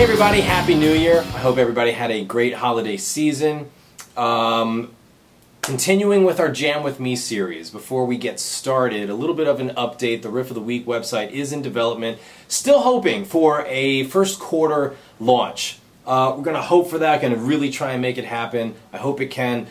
Hey everybody, Happy New Year. I hope everybody had a great holiday season. Continuing with our Jam With Me series, before we get started, a little bit of an update. The Riff of the Week website is in development. Still hoping for a first quarter launch. We're going to hope for that, going to really try and make it happen. I hope it can.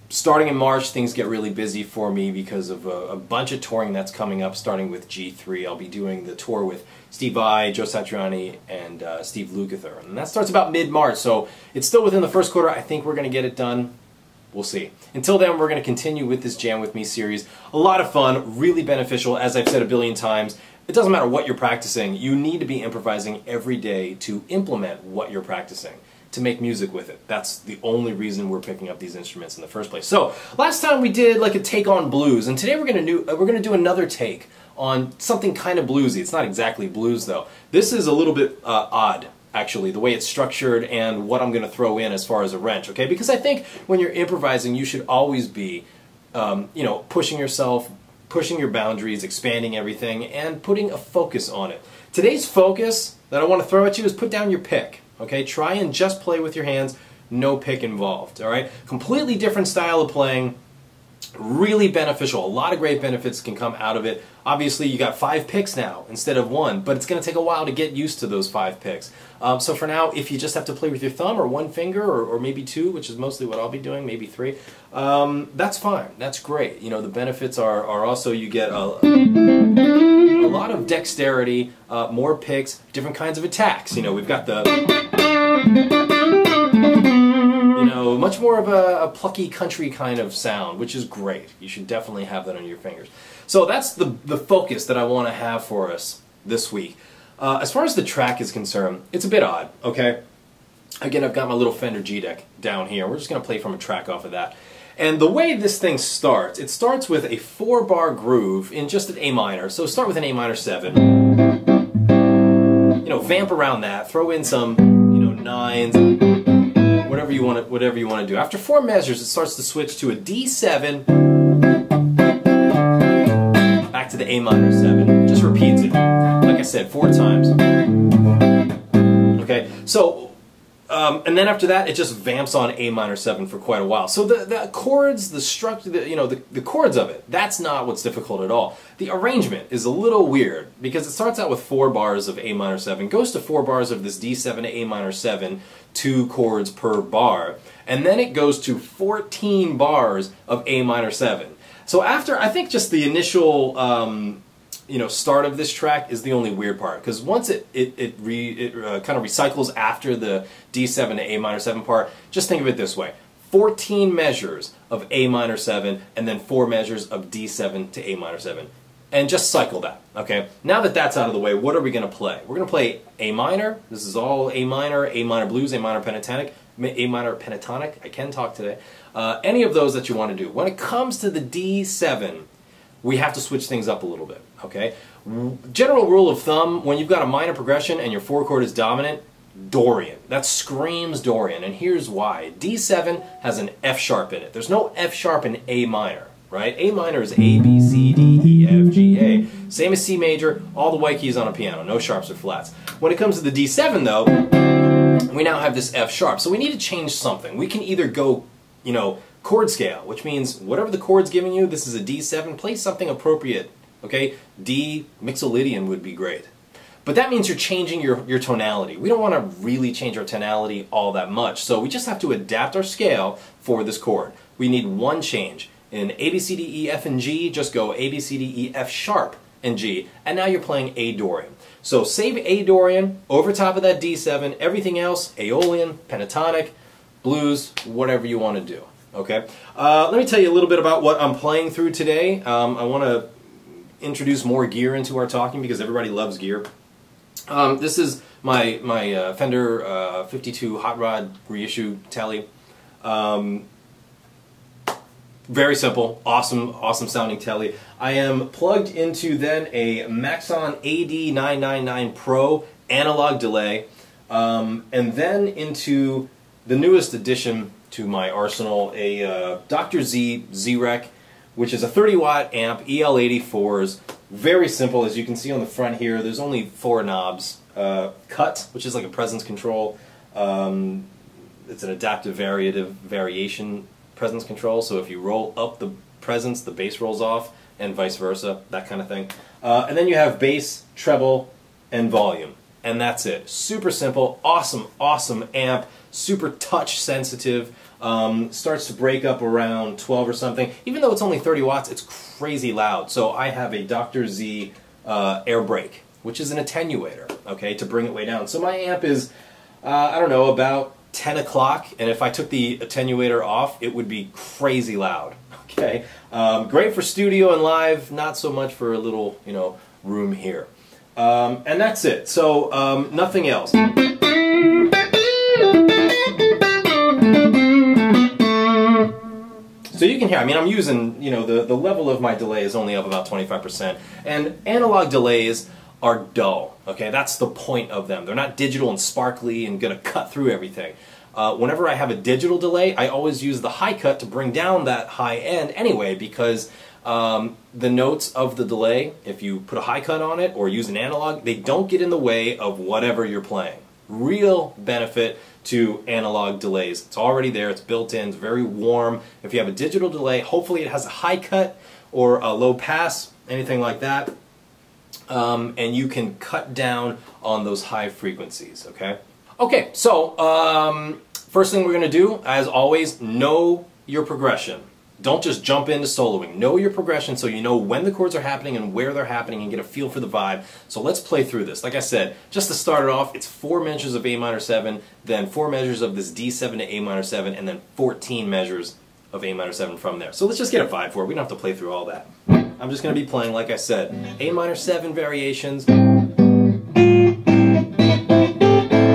Starting in March, things get really busy for me because of a bunch of touring that's coming up, starting with G3. I'll be doing the tour with Steve Vai, Joe Satriani, and Steve Lukather. And that starts about mid-March, so it's still within the first quarter. I think we're going to get it done. We'll see. Until then, we're going to continue with this Jam With Me series. A lot of fun, really beneficial, as I've said a billion times. It doesn't matter what you're practicing. You need to be improvising every day to implement what you're practicing, to make music with it. That's the only reason we're picking up these instruments in the first place. So, last time we did like a take on blues, and today we're going to do another take on something kind of bluesy. It's not exactly blues though. This is a little bit odd, actually, the way it's structured and what I'm going to throw in as far as a wrench, okay? Because I think when you're improvising, you should always be, you know, pushing yourself, pushing your boundaries, expanding everything, and putting a focus on it. Today's focus that I want to throw at you is put down your pick. Okay, try and just play with your hands, no pick involved, all right? Completely different style of playing, really beneficial. A lot of great benefits can come out of it. Obviously, you got 5 picks now instead of 1, but it's going to take a while to get used to those 5 picks. So for now, if you just have to play with your thumb or 1 finger or maybe 2, which is mostly what I'll be doing, maybe 3, that's fine. That's great. You know, the benefits are also you get a lot of dexterity, more picks, different kinds of attacks. You know, we've got the... much more of a plucky country kind of sound, which is great. You should definitely have that on your fingers. So that's the focus that I want to have for us this week. As far as the track is concerned, it's a bit odd, okay? Again, I've got my little Fender G-Deck down here. We're just going to play from a track off of that. And the way this thing starts, it starts with a 4-bar groove in just an A minor. So start with an A minor 7. You know, vamp around that, throw in some, you know, 9s, whatever you want to do. After 4 measures, it starts to switch to a D7, back to the A minor 7. Just repeats it, like I said, 4 times. Okay, so and then after that, it just vamps on A minor 7 for quite a while. So the chords, the structure, the chords of it, that's not what's difficult at all. The arrangement is a little weird because it starts out with 4 bars of A minor 7, goes to 4 bars of this D7 to A minor 7, 2 chords per bar, and then it goes to 14 bars of A minor 7. So after, I think just the initial start of this track is the only weird part, because once it kind of recycles after the D7 to A minor 7 part, just think of it this way. 14 measures of A minor 7 and then 4 measures of D7 to A minor 7. And just cycle that, okay? Now that that's out of the way, what are we going to play? We're going to play A minor. This is all A minor blues, A minor pentatonic, I can talk today. Any of those that you want to do. When it comes to the D7, we have to switch things up a little bit, okay? General rule of thumb, when you've got a minor progression and your 4 chord is dominant, Dorian. That screams Dorian, and here's why. D7 has an F sharp in it. There's no F sharp in A minor, right? A minor is A, B, C, D, E, F, G, A. Same as C major, all the white keys on a piano, no sharps or flats. When it comes to the D7 though, we now have this F sharp, so we need to change something. We can either go, you know, chord scale, which means whatever the chord's giving you, this is a D7, play something appropriate, okay? D, Mixolydian would be great. But that means you're changing your tonality. We don't want to really change our tonality all that much, so we just have to adapt our scale for this chord. We need one change. In A, B, C, D, E, F, and G, just go A, B, C, D, E, F sharp, and G, and now you're playing A Dorian. So save A Dorian, over top of that D7, everything else, Aeolian, pentatonic, blues, whatever you want to do. Okay, let me tell you a little bit about what I'm playing through today. I want to introduce more gear into our talking because everybody loves gear. This is my Fender 52 Hot Rod reissue telly. Very simple, awesome sounding telly. I am plugged into then a Maxon AD999 Pro analog delay, and then into the newest addition to my arsenal, a Dr. Z Z-Rec, which is a 30-watt amp, EL84s, Very simple, as you can see on the front here. There's only 4 knobs. Cut, which is like a presence control. It's an adaptive variation presence control, so if you roll up the presence, the bass rolls off, and vice versa, that kind of thing. And then you have bass, treble, and volume. And that's it. Super simple, awesome, awesome amp, super touch sensitive. Starts to break up around 12 or something. Even though it's only 30 watts, it's crazy loud. So I have a Dr. Z air brake, which is an attenuator, okay, to bring it way down. So my amp is, I don't know, about 10 o'clock, and if I took the attenuator off, it would be crazy loud, okay? Great for studio and live, not so much for a little, you know, room here. And that's it. So, nothing else. So you can hear, I mean, I'm using, you know, the level of my delay is only up about 25%, and analog delays are dull, okay? That's the point of them. They're not digital and sparkly and gonna cut through everything. Whenever I have a digital delay, I always use the high cut to bring down that high end anyway, because the notes of the delay, if you put a high cut on it or use an analog, they don't get in the way of whatever you're playing. Real benefit to analog delays. It's already there, it's built in, it's very warm. If you have a digital delay, hopefully it has a high cut or a low pass, anything like that. And you can cut down on those high frequencies, okay? Okay, so first thing we're going to do, as always, know your progression. Don't just jump into soloing. Know your progression so you know when the chords are happening and where they're happening and get a feel for the vibe. So let's play through this. Like I said, just to start it off, it's 4 measures of A minor 7, then 4 measures of this D7 to A minor 7, and then 14 measures of A minor 7 from there. So let's just get a vibe for it. We don't have to play through all that. I'm just going to be playing, like I said, A minor 7 variations,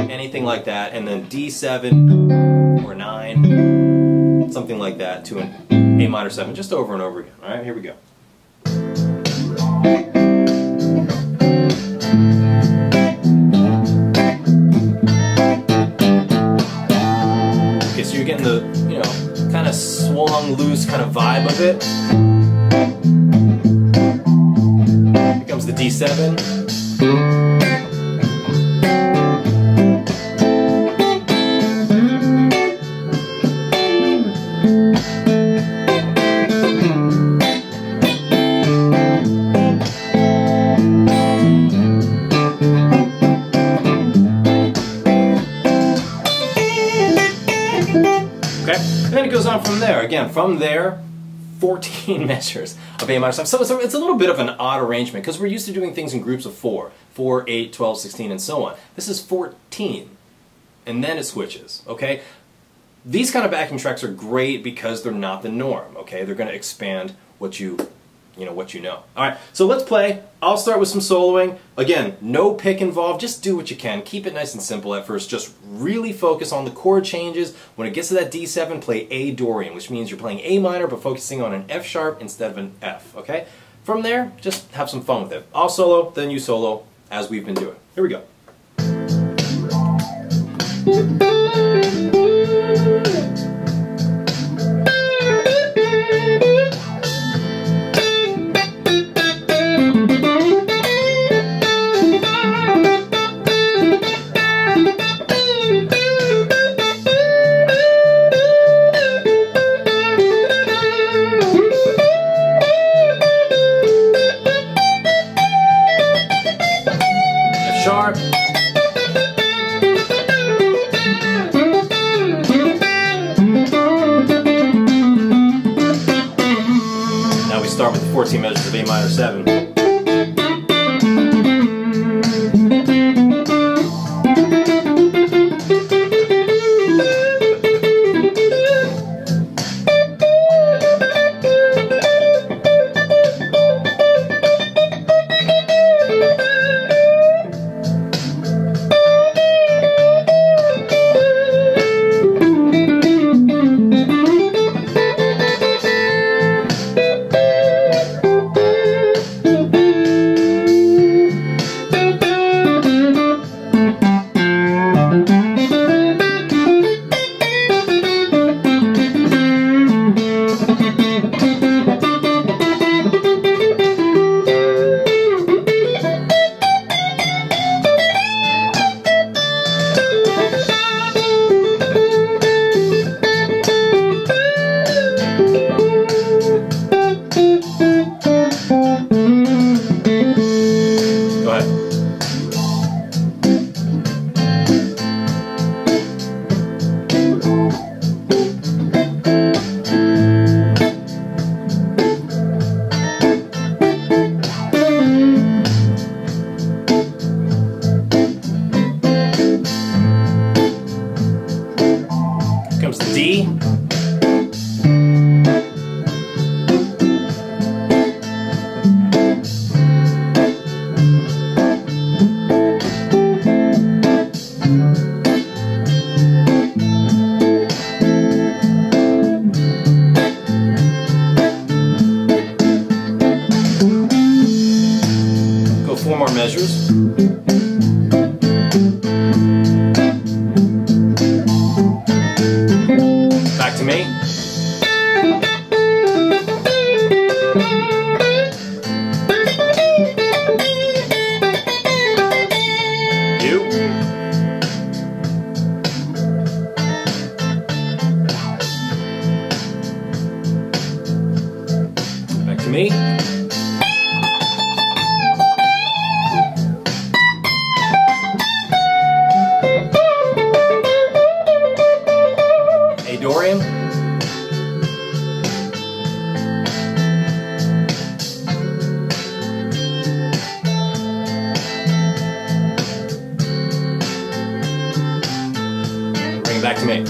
anything like that, and then D7 or 9, something like that, to an A minor 7, just over and over again. All right, here we go. Okay, so you're getting the, you know, kind of swung loose kind of vibe of it. Here comes the D7. And then it goes on from there. Again, from there, 14 measures of A minor 7. So it's a little bit of an odd arrangement because we're used to doing things in groups of 4. 4, 8, 12, 16, and so on. This is 14. And then it switches, okay? These kind of backing tracks are great because they're not the norm, okay? They're going to expand what you know. Alright, so let's play. I'll start with some soloing. Again, no pick involved. Just do what you can. Keep it nice and simple at first. Just really focus on the chord changes. When it gets to that D7, play A Dorian, which means you're playing A minor but focusing on an F sharp instead of an F, okay? From there, just have some fun with it. I'll solo, then you solo, as we've been doing. Here we go. Sharp. Now we start with the 14 measures of A minor 7. more measures. Back to me. You. Back to me. Hey, Dorian. Bring it back to me.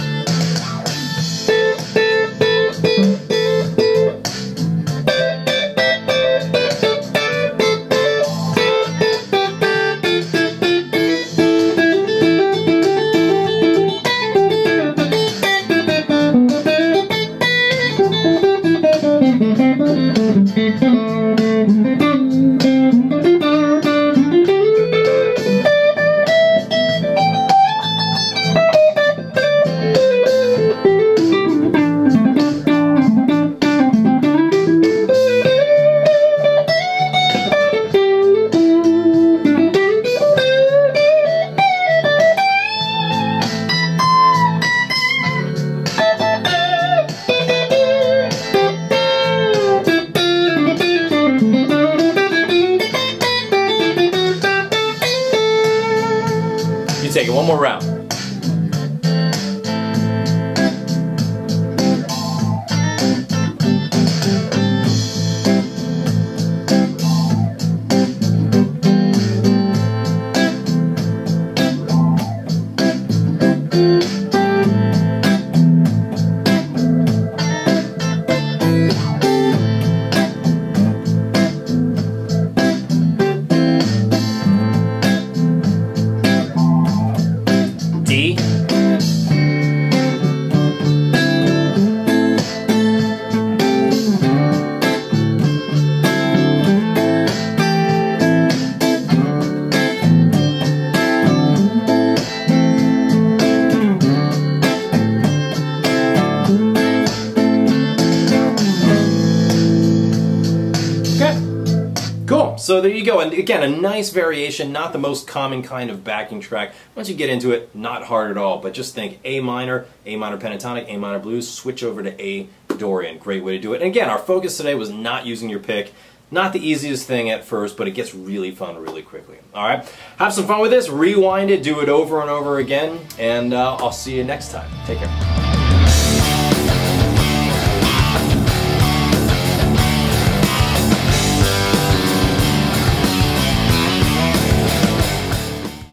Take it one more round. D. Cool, so there you go, and again, a nice variation, not the most common kind of backing track. Once you get into it, not hard at all, but just think A minor pentatonic, A minor blues, switch over to A Dorian. Great way to do it. And again, our focus today was not using your pick. Not the easiest thing at first, but it gets really fun really quickly. Alright, have some fun with this, rewind it, do it over and over again, and I'll see you next time. Take care.